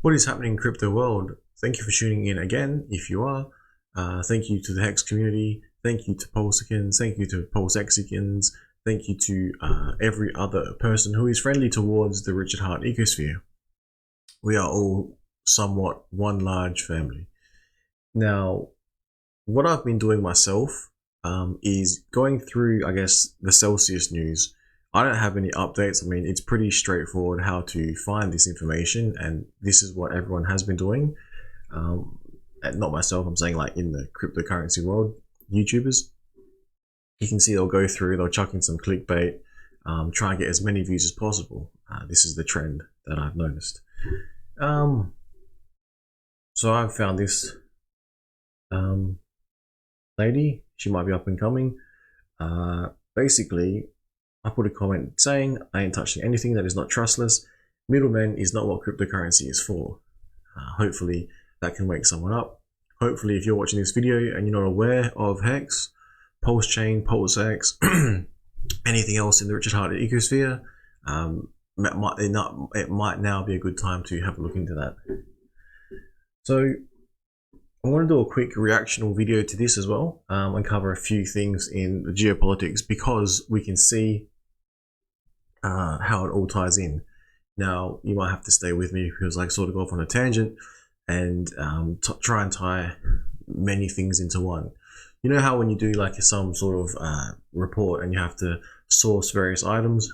What is happening in crypto world? Thank you for tuning in again, if you are. Thank you to the HEX community. Thank you to Pulsechains. Thank you to HEXicans. Thank you to every other person who is friendly towards the Richard Heart ecosphere. We are all somewhat one large family. Now, what I've been doing myself is going through, I guess, the Celsius news. I don't have any updates. I mean, it's pretty straightforward how to find this information, and this is what everyone has been doing. And not myself, I'm saying like in the cryptocurrency world, YouTubers. You can see they'll go through, they'll chuck in some clickbait, try and get as many views as possible. This is the trend that I've noticed. So I've found this lady, she might be up and coming. Basically, I put a comment saying, I ain't touching anything that is not trustless. Middlemen is not what cryptocurrency is for. Hopefully that can wake someone up. Hopefully if you're watching this video and you're not aware of HEX, Pulsechain, PulseX, anything else in the Richard Heart ecosphere, it might now be a good time to have a look into that. So I'm going to do a quick reactional video to this as well, and cover a few things in the geopolitics, because we can see how it all ties in. Now, you might have to stay with me because I sort of go off on a tangent and try and tie many things into one. You know how when you do like some sort of report and you have to source various items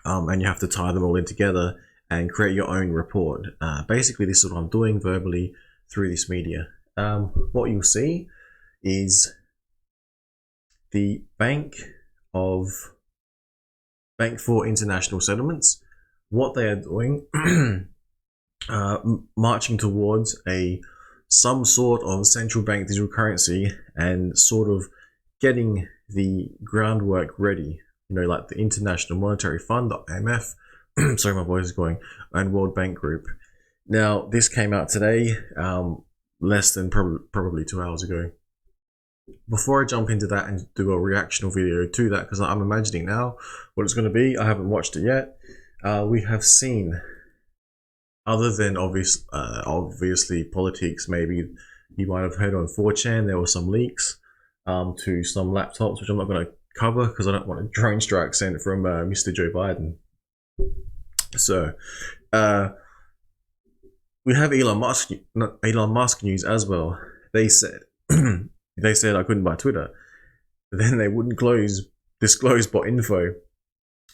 and you have to tie them all in together and create your own report. Basically, this is what I'm doing verbally through this media. What you'll see is the Bank for International Settlements, what they are doing, marching towards some sort of central bank digital currency and sort of getting the groundwork ready. You know, like the International Monetary Fund, the IMF, sorry, my voice is going, and World Bank Group. Now, this came out today, less than probably 2 hours ago. Before I jump into that and do a reactional video to that, because I'm imagining now what it's going to be, I haven't watched it yet. We have seen, other than obviously politics, maybe you might have heard on 4chan, there were some leaks to some laptops, which I'm not going to cover because I don't want a drone strike sent from Mr. Joe Biden. So, we have Elon Musk news as well. They said I couldn't buy Twitter. Then they wouldn't disclose bot info.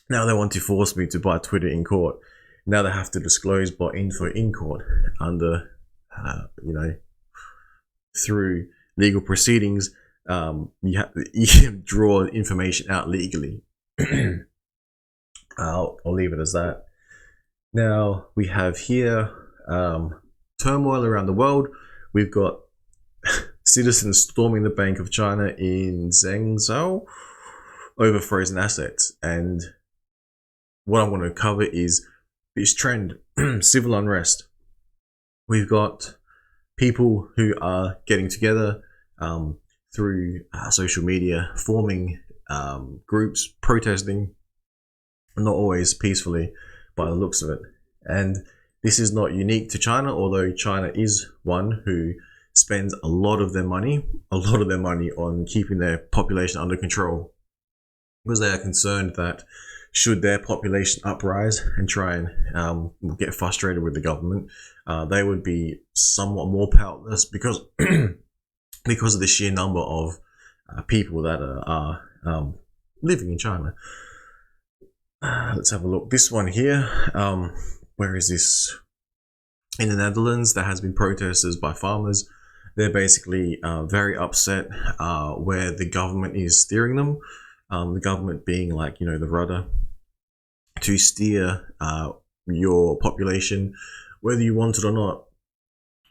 Now they want to force me to buy Twitter in court. Now they have to disclose bot info in court under, through legal proceedings. You can draw information out legally. I'll leave it as that. Now we have here turmoil around the world. We've got citizens storming the Bank of China in Zhengzhou over frozen assets. And what I'm going to cover is this trend, civil unrest. We've got people who are getting together through social media, forming groups, protesting, not always peacefully by the looks of it. And this is not unique to China, although China is one who spends a lot of their money on keeping their population under control, because they are concerned that should their population uprise and try and get frustrated with the government, they would be somewhat more powerless because because of the sheer number of people that are living in China. Let's have a look. This one here, where is this? In the Netherlands, there has been protesters by farmers. They're basically very upset where the government is steering them. The government being like, the rudder to steer your population, whether you want it or not.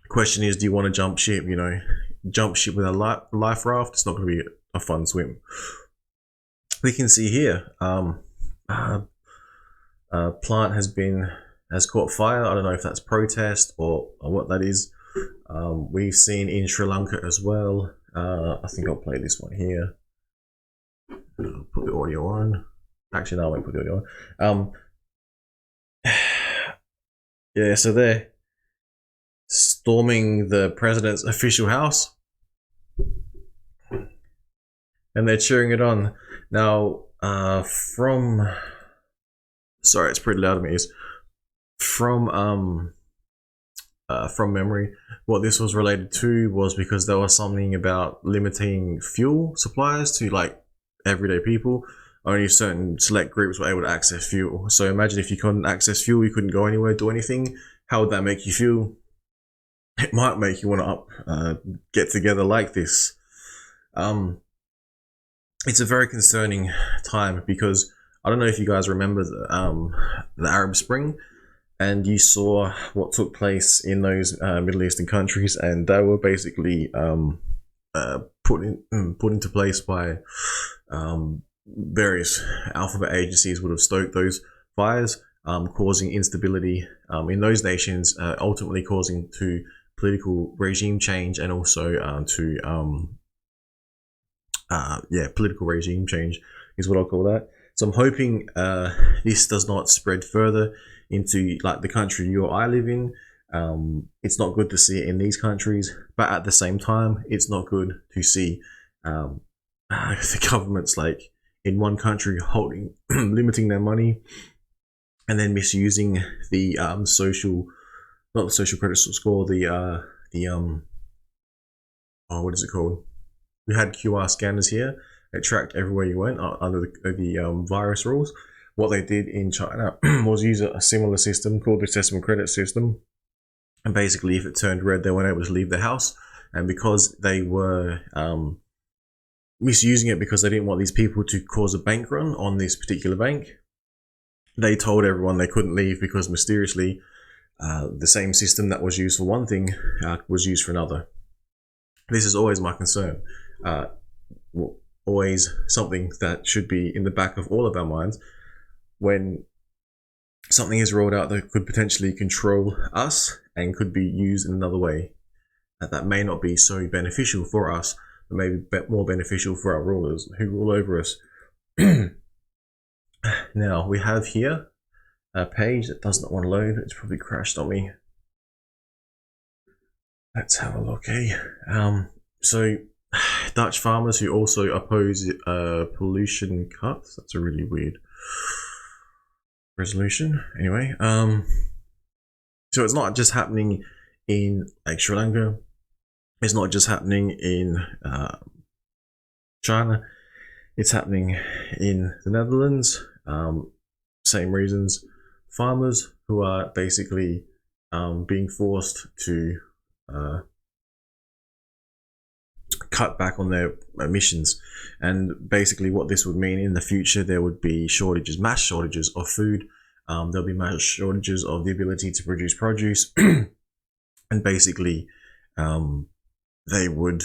The question is, do you want to jump ship? Jump ship with a life raft, it's not going to be a fun swim. We can see here, plant has caught fire. I don't know if that's protest or what that is. We've seen in Sri Lanka as well. I think I'll play this one here. Put the audio on. Actually, no, I won't put the audio on. Yeah, so there storming the president's official house, and they're cheering it on. Now, sorry, it's pretty loud to me. From memory, what this was related to was because there was something about limiting fuel supplies to like everyday people. Only certain select groups were able to access fuel. So imagine if you couldn't access fuel, you couldn't go anywhere, do anything. How would that make you feel? It might make you want to get together like this. It's a very concerning time because I don't know if you guys remember the Arab Spring, and you saw what took place in those Middle Eastern countries, and they were basically put into place by various alphabet agencies would have stoked those fires, causing instability in those nations, ultimately causing to political regime change, and also political regime change is what I'll call that. So I'm hoping this does not spread further into like the country you or I live in. It's not good to see it in these countries, but at the same time, it's not good to see the governments like in one country holding limiting their money and then misusing the not the social credit score, what is it called? We had QR scanners here. It tracked everywhere you went under the virus rules. What they did in China was use a similar system called the assessment credit system. And basically, if it turned red, they weren't able to leave the house. And because they were misusing it because they didn't want these people to cause a bank run on this particular bank, they told everyone they couldn't leave because mysteriously the same system that was used for one thing was used for another. This is always my concern. Always something that should be in the back of all of our minds when something is rolled out that could potentially control us and could be used in another way that may not be so beneficial for us, but maybe more beneficial for our rulers who rule over us. Now we have here a page that does not want to load. It's probably crashed on me. Let's have a look. So Dutch farmers who also oppose pollution cuts. That's a really weird resolution. Anyway, so it's not just happening in like Sri Lanka. It's not just happening in China. It's happening in the Netherlands. Same reasons. Farmers who are basically being forced to cut back on their emissions, and basically what this would mean in the future, there would be mass shortages of food. There'll be mass shortages of the ability to produce produce, and basically they would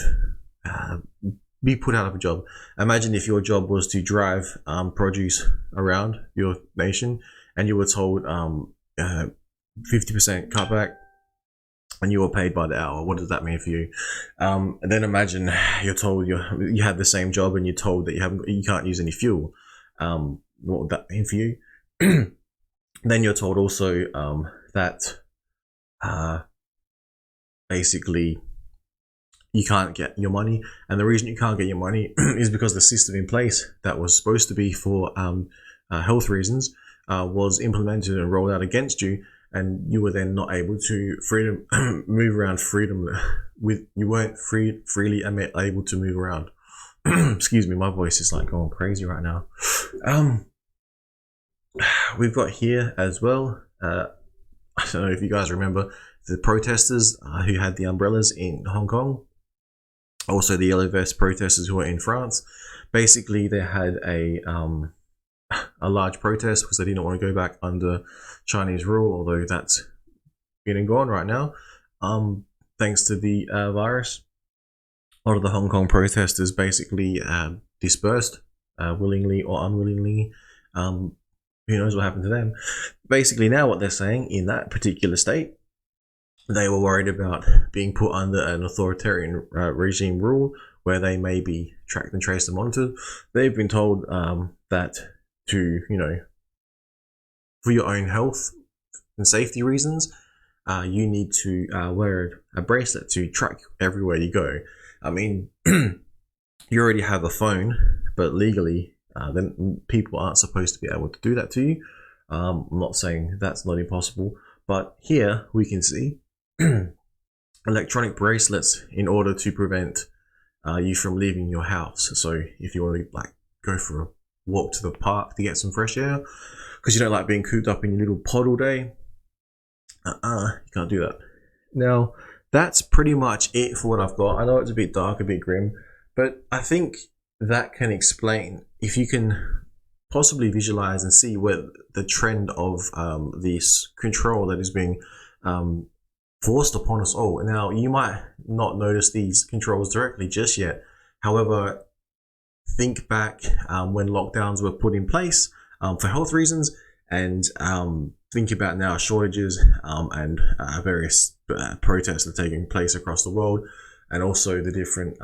be put out of a job. Imagine if your job was to drive produce around your nation and you were told 50% cutback and you were paid by the hour. What does that mean for you? And then imagine you're told you had the same job and you're told that you can't use any fuel. What would that mean for you? Then you're told also that basically you can't get your money, and the reason you can't get your money is because the system in place that was supposed to be for health reasons was implemented and rolled out against you, and you were then not able to move around you weren't freely able to move around. Excuse me, my voice is like going crazy right now. We've got here as well, I don't know if you guys remember the protesters who had the umbrellas in Hong Kong, also the yellow vest protesters who were in France. Basically they had a large protest because they didn't want to go back under Chinese rule, although that's been and gone right now thanks to the virus. A lot of the Hong Kong protesters basically dispersed willingly or unwillingly. Who knows what happened to them. Basically now what they're saying in that particular state, they were worried about being put under an authoritarian regime rule where they may be tracked and traced and monitored. They've been told that to, for your own health and safety reasons, you need to wear a bracelet to track everywhere you go. I mean, you already have a phone, but legally, then people aren't supposed to be able to do that to you. I'm not saying that's not impossible, but here we can see electronic bracelets in order to prevent you from leaving your house. So if you want to like go for a walk to the park to get some fresh air, because you don't like being cooped up in your little pod all day, you can't do that. Now, that's pretty much it for what I've got. I know it's a bit dark, a bit grim, but I think that can explain, if you can possibly visualize and see where the trend of this control that is being forced upon us all. Now, you might not notice these controls directly just yet. However, think back when lockdowns were put in place for health reasons, and think about now shortages and various protests that are taking place across the world, and also the different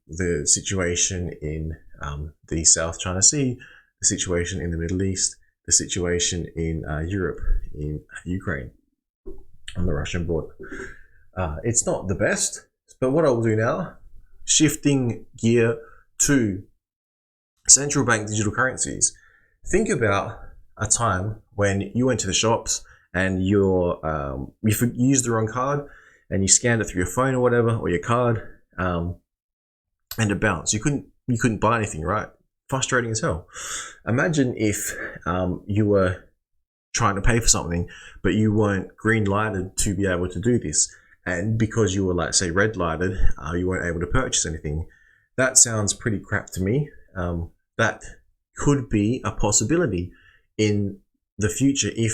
the situation in the South China Sea, the situation in the Middle East, the situation in Europe, in Ukraine, on the Russian border. It's not the best, but what I will do now, shifting gear to central bank digital currencies. Think about a time when you went to the shops and you used the wrong card and you scanned it through your phone or whatever, or your card, and it bounced. You couldn't buy anything, right? Frustrating as hell. Imagine if you were trying to pay for something, but you weren't green lighted to be able to do this, and because you were, like, say, red lighted, you weren't able to purchase anything. That sounds pretty crap to me. That could be a possibility in the future if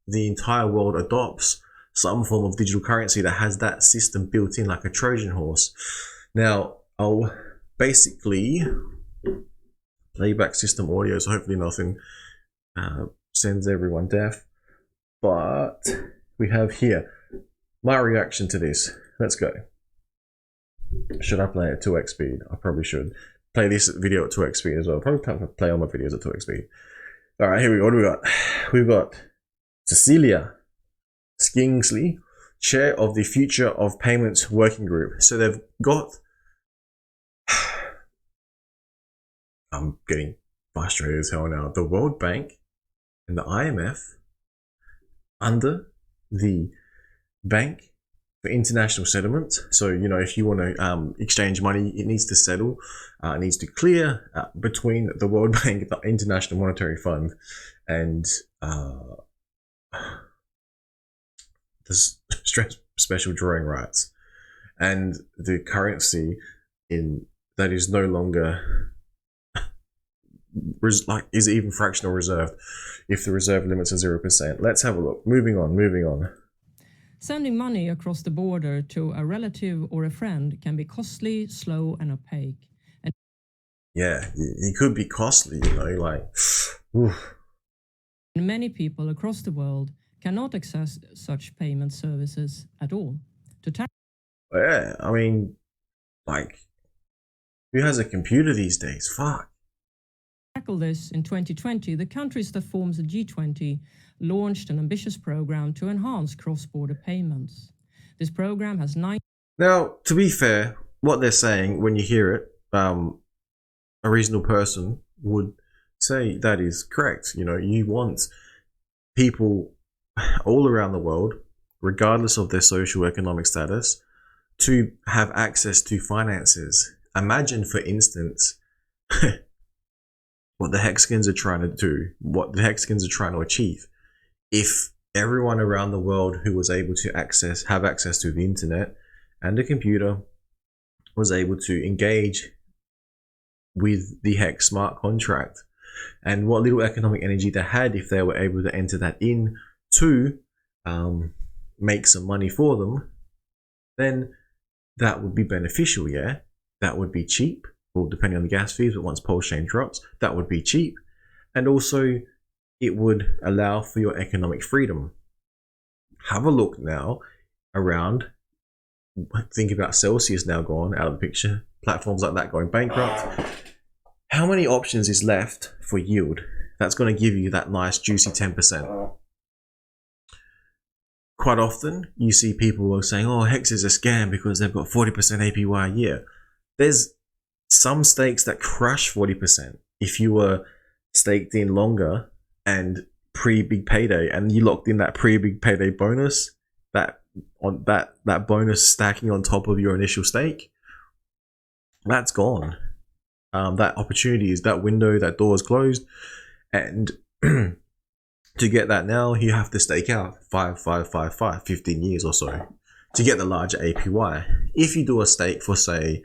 the entire world adopts some form of digital currency that has that system built in, like a Trojan horse. Now, I'll basically playback system audio, so hopefully nothing sends everyone deaf. But we have here my reaction to this. Let's go. Should I play at 2x speed? I probably should. Play this video at 2x speed as well. Probably can't play all my videos at 2x speed. All right, here we go. What do we got? We've got Cecilia Skingsley, chair of the Future of Payments Working Group. So they've got... I'm getting frustrated as hell now. The World Bank and the IMF under the Bank for International Settlement. So, you know, if you want to exchange money, it needs to settle, it needs to clear between the World Bank, the International Monetary Fund, and the special drawing rights, and the currency in that is no longer is even fractional reserved if the reserve limits are 0%. Let's have a look. Moving on. Sending money across the border to a relative or a friend can be costly, slow, and opaque. And yeah, it could be costly, you know, like, oof. Many people across the world cannot access such payment services at all. Yeah, I mean, like, who has a computer these days? Fuck. To tackle this, in 2020, the countries that forms the G20 launched an ambitious program to enhance cross-border payments. This program has 9... Now, to be fair, what they're saying, when you hear it, a reasonable person would say that is correct. You know, you want people all around the world, regardless of their socio-economic status, to have access to finances. Imagine, for instance, what the HEXicans are trying to do, what the HEXicans are trying to achieve. If everyone around the world who was able to have access to the internet and a computer was able to engage with the HEX smart contract, and what little economic energy they had, if they were able to enter that in to make some money for them, then that would be beneficial, yeah? That would be cheap, well, depending on the gas fees, but once Pulsechain drops, that would be cheap. And also, it would allow for your economic freedom. Have a look now around. Think about Celsius now gone out of the picture. Platforms like that going bankrupt. How many options is left for yield? That's going to give you that nice juicy 10%. quite often you see people saying, oh, HEX is a scam because they've got 40% APY a year. There's some stakes that crush 40%. If you were staked in longer and pre-big payday and you locked in that pre-big payday bonus, that bonus stacking on top of your initial stake, that's gone. That opportunity is, that window, that door is closed. And to get that now, you have to stake out 15 years or so to get the larger APY. If you do a stake for, say,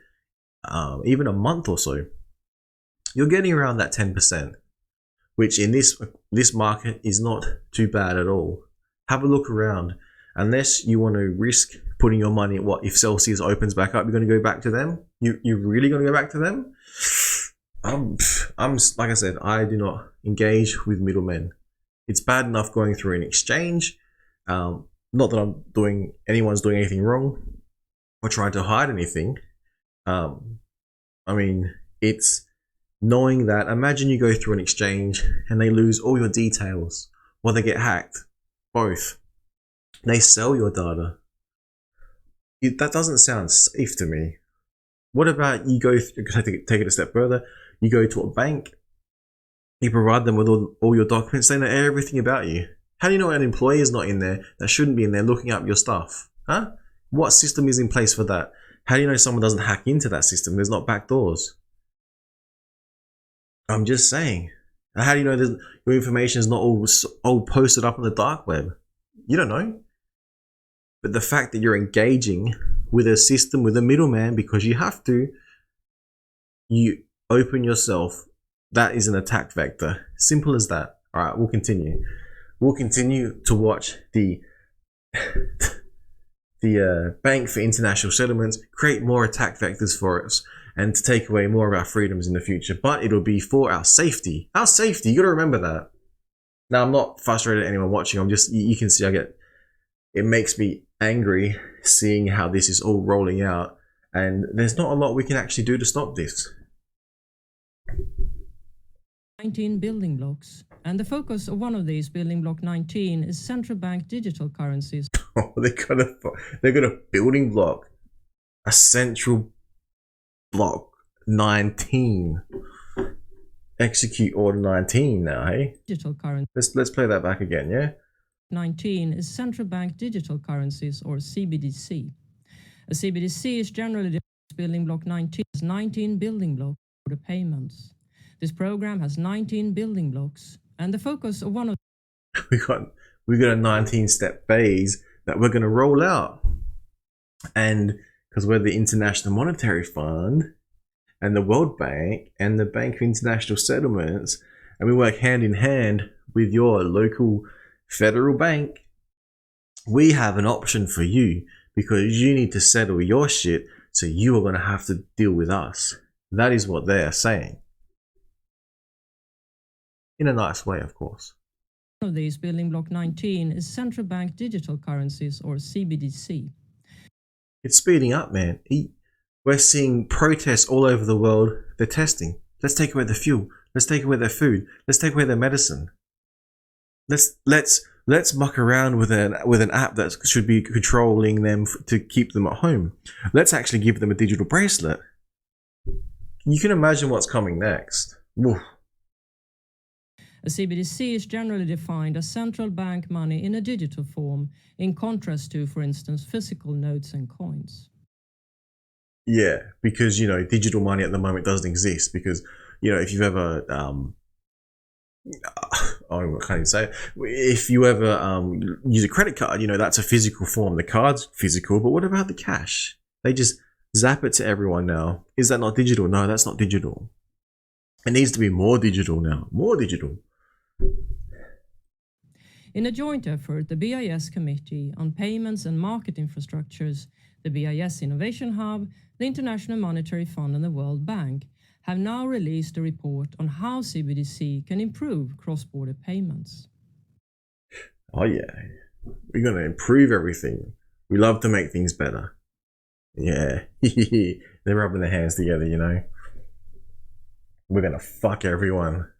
even a month or so, you're getting around that 10%, which in this market is not too bad at all. Have a look around. Unless you want to risk putting your money at what if Celsius opens back up, you're going to go back to them? You're really going to go back to them? I'm like I said, I do not engage with middlemen. It's bad enough going through an exchange. Not that anyone's doing anything wrong or trying to hide anything. I mean, it's knowing that, imagine you go through an exchange and they lose all your details, or they get hacked, both. They sell your data. That doesn't sound safe to me. What about you take it a step further, you go to a bank, you provide them with all your documents, they know everything about you. How do you know an employee is not in there that shouldn't be in there looking up your stuff? Huh? What system is in place for that? How do you know someone doesn't hack into that system? There's not backdoors. I'm just saying. How do you know your information is not all posted up on the dark web? You don't know. But the fact that you're engaging with a system, with a middleman, because you have to, you open yourself. That is an attack vector. Simple as that. All right, we'll continue. We'll continue to watch the Bank for International Settlements create more attack vectors for us and to take away more of our freedoms in the future. But it'll be for our safety. Our safety, you got to remember that. Now, I'm not frustrated at anyone watching. I'm just, you can see it makes me angry seeing how this is all rolling out. And there's not a lot we can actually do to stop this. 19 building blocks. And the focus of one of these, building block 19, is central bank digital currencies. Oh, they got a building block, a central block 19. Execute order 19 now, hey? Digital currency. Let's play that back again, yeah? 19 is central bank digital currencies, or CBDC. A CBDC is generally building block 19 is 19 building blocks for the payments. This program has 19 building blocks, and the focus of one of we got a 19-step phase that we're going to roll out, and because we're the International Monetary Fund and the World Bank and the Bank for International Settlements, and we work hand in hand with your local federal bank, we have an option for you because you need to settle your shit, so you are going to have to deal with us. That is what they are saying. In a nice way, of course. One of these, building block 19, is central bank digital currencies, or CBDC. It's speeding up, man. We're seeing protests all over the world. They're testing. Let's take away the fuel. Let's take away their food. Let's take away their medicine. Let's muck around with an app that should be controlling them to keep them at home. Let's actually give them a digital bracelet. You can imagine what's coming next. Woof. A CBDC is generally defined as central bank money in a digital form, in contrast to, for instance, physical notes and coins. Yeah, because, digital money at the moment doesn't exist because, if you've ever, I can't even say it. If you ever use a credit card, that's a physical form. The card's physical, but what about the cash? They just zap it to everyone now. Is that not digital? No, that's not digital. It needs to be more digital now. More digital. In a joint effort, the BIS Committee on Payments and Market Infrastructures, the BIS Innovation Hub, the International Monetary Fund and the World Bank have now released a report on how CBDC can improve cross-border payments. Oh yeah, we're going to improve everything. We love to make things better. Yeah, they're rubbing their hands together, We're going to fuck everyone.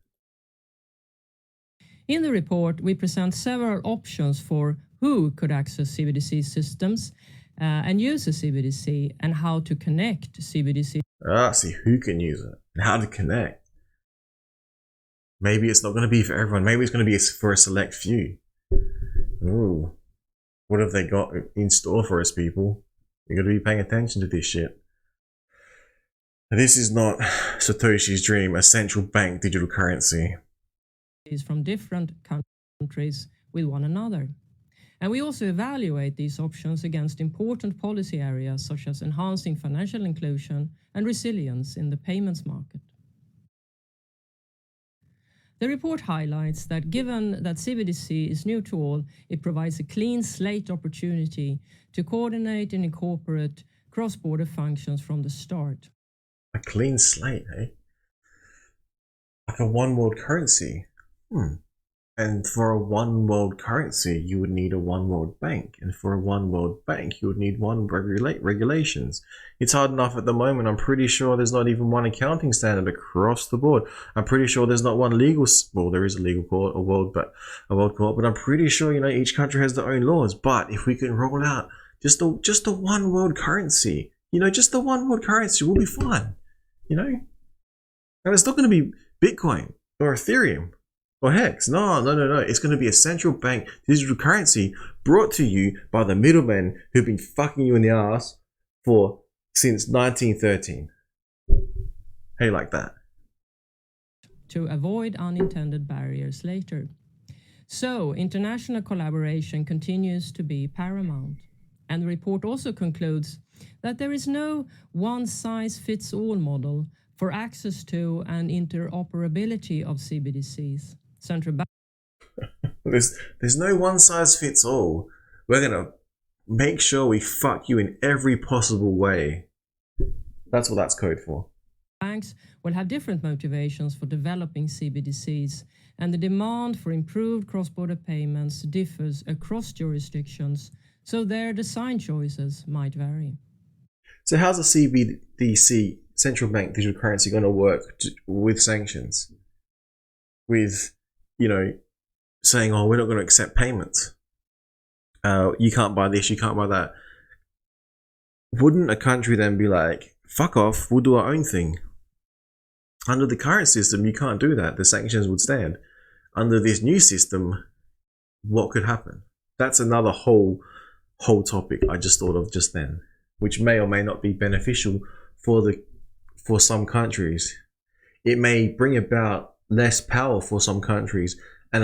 In the report, we present several options for who could access CBDC systems and use a CBDC, and how to connect CBDC. See who can use it and how to connect. Maybe it's not going to be for everyone. Maybe it's going to be for a select few. Ooh, what have they got in store for us, people? You're going to be paying attention to this shit. This is not Satoshi's dream, a central bank digital currency. From different countries with one another. And we also evaluate these options against important policy areas such as enhancing financial inclusion and resilience in the payments market. The report highlights that given that CBDC is new to all, it provides a clean slate opportunity to coordinate and incorporate cross-border functions from the start. A clean slate, eh? Like a one world currency. And for a one world currency, you would need a one world bank. And for a one world bank, you would need one regulations. It's hard enough at the moment. I'm pretty sure there's not even one accounting standard across the board. I'm pretty sure there's not one legal, well, there is a legal court, a world court, but I'm pretty sure, you know, each country has their own laws. But if we can roll out just the one world currency, you know, just the one world currency, will be fine, you know? And it's not going to be Bitcoin or Ethereum or HEX. No. It's going to be a central bank digital currency brought to you by the middlemen who've been fucking you in the ass since 1913. Hey, like that. To avoid unintended barriers later. So, international collaboration continues to be paramount. And the report also concludes that there is no one-size-fits-all model for access to and interoperability of CBDCs. Central bank. There's no one-size-fits-all. We're going to make sure we fuck you in every possible way. That's what that's code for. Banks will have different motivations for developing CBDCs, and the demand for improved cross-border payments differs across jurisdictions, so their design choices might vary. So how's a CBDC, central bank digital currency, going to work with sanctions? With, you know, saying, oh, we're not going to accept payments. You can't buy this, you can't buy that. Wouldn't a country then be like, fuck off, we'll do our own thing? Under the current system, you can't do that. The sanctions would stand. Under this new system, what could happen? That's another whole topic I just thought of just then, which may or may not be beneficial for some countries. It may bring about less power for some countries and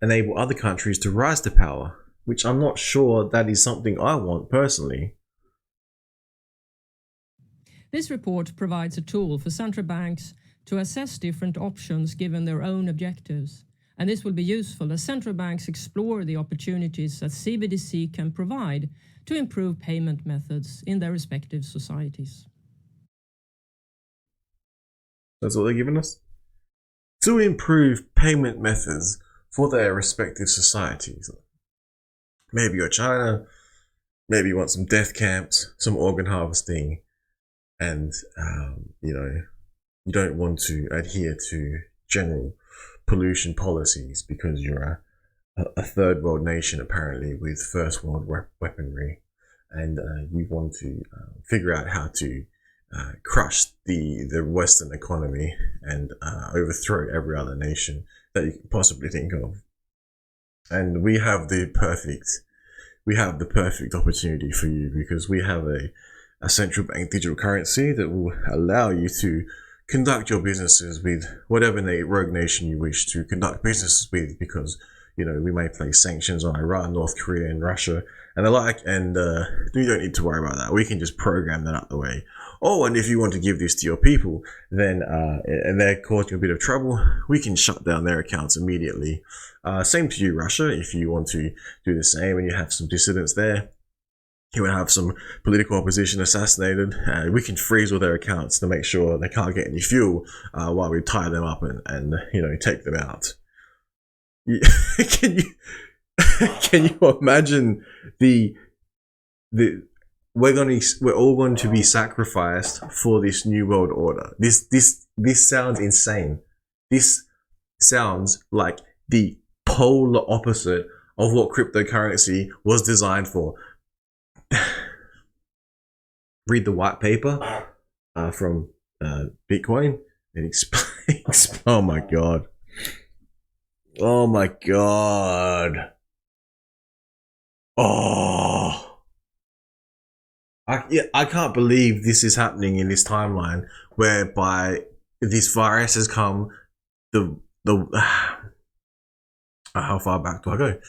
enable other countries to rise to power, which I'm not sure that is something I want personally. This report provides a tool for central banks to assess different options given their own objectives. And this will be useful as central banks explore the opportunities that CBDC can provide to improve payment methods in their respective societies. That's what they're giving us? To improve payment methods for their respective societies. Maybe you're China, maybe you want some death camps, some organ harvesting, and you know, you don't want to adhere to general pollution policies because you're a third world nation apparently with first world weaponry, and you want to figure out how to crush the Western economy and overthrow every other nation that you can possibly think of. And we have the perfect opportunity for you, because we have a central bank digital currency that will allow you to conduct your businesses with whatever rogue nation you wish to conduct businesses with, because, you know, we may place sanctions on Iran, North Korea, and Russia and the like, and you don't need to worry about that. We can just program that out the way. Oh, and if you want to give this to your people, then and they're causing a bit of trouble, we can shut down their accounts immediately. Same to you, Russia, if you want to do the same and you have some dissidents there. You want to have some political opposition assassinated, we can freeze all their accounts to make sure they can't get any fuel while we tie them up and you know, take them out. Can you imagine we're all going to be sacrificed for this new world order. This sounds insane. This sounds like the polar opposite of what cryptocurrency was designed for. Read the white paper from Bitcoin. It explains. Oh my god. Oh my god. Oh. I can't believe this is happening in this timeline whereby this virus has come. How far back do I go?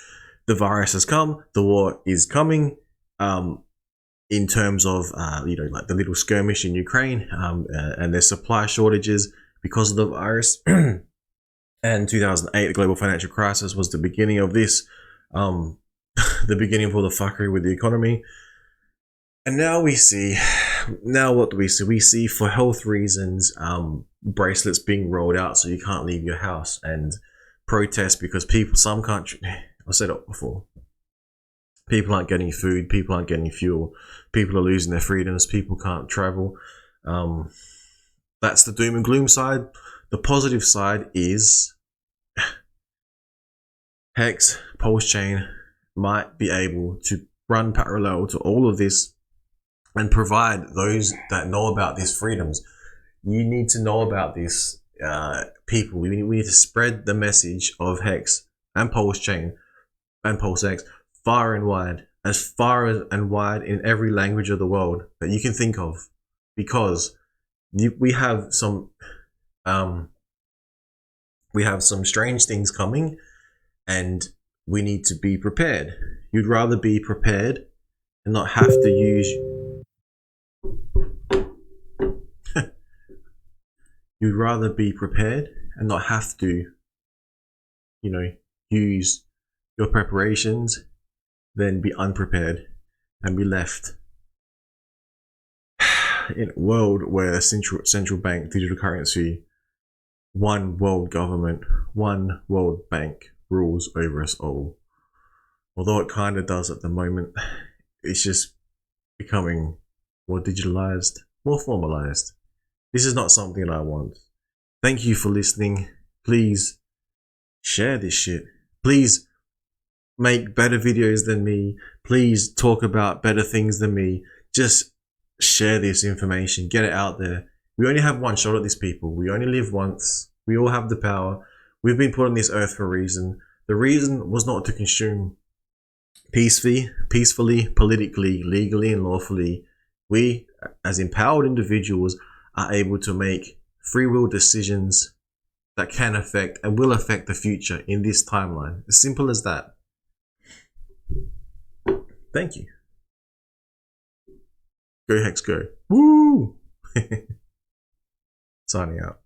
The virus has come. The war is coming. In terms of like the little skirmish in Ukraine, and there's supply shortages because of the virus. And 2008, the global financial crisis was the beginning of this, the beginning of all the fuckery with the economy. And now we see, what do we see? We see, for health reasons, bracelets being rolled out so you can't leave your house, and protests because some country, I said it before, people aren't getting food, people aren't getting fuel, people are losing their freedoms, people can't travel. That's the doom and gloom side. The positive side is HEX Pulsechain might be able to run parallel to all of this and provide those that know about these freedoms. You need to know about this, people. We need to spread the message of HEX and Pulsechain and PulseX far and wide, as far and wide in every language of the world that you can think of, because we have some strange things coming, and we need to be prepared. You'd rather be prepared and not have to use you'd rather be prepared and not have to, use your preparations than be unprepared and be left in a world where central bank digital currency, one world government, one world bank rules over us all. Although it kind of does at the moment, it's just becoming more digitalized, more formalized. This is not something that I want. Thank you for listening. Please share this shit. Please make better videos than me. Please talk about better things than me. Just share this information. Get it out there. We only have one shot at this, people. We only live once. We all have the power. We've been put on this earth for a reason. The reason was not to consume peacefully, politically, legally, and lawfully. We, as empowered individuals, are able to make free will decisions that can affect and will affect the future in this timeline. As simple as that. Thank you. Go Hex, go. Woo! Signing out.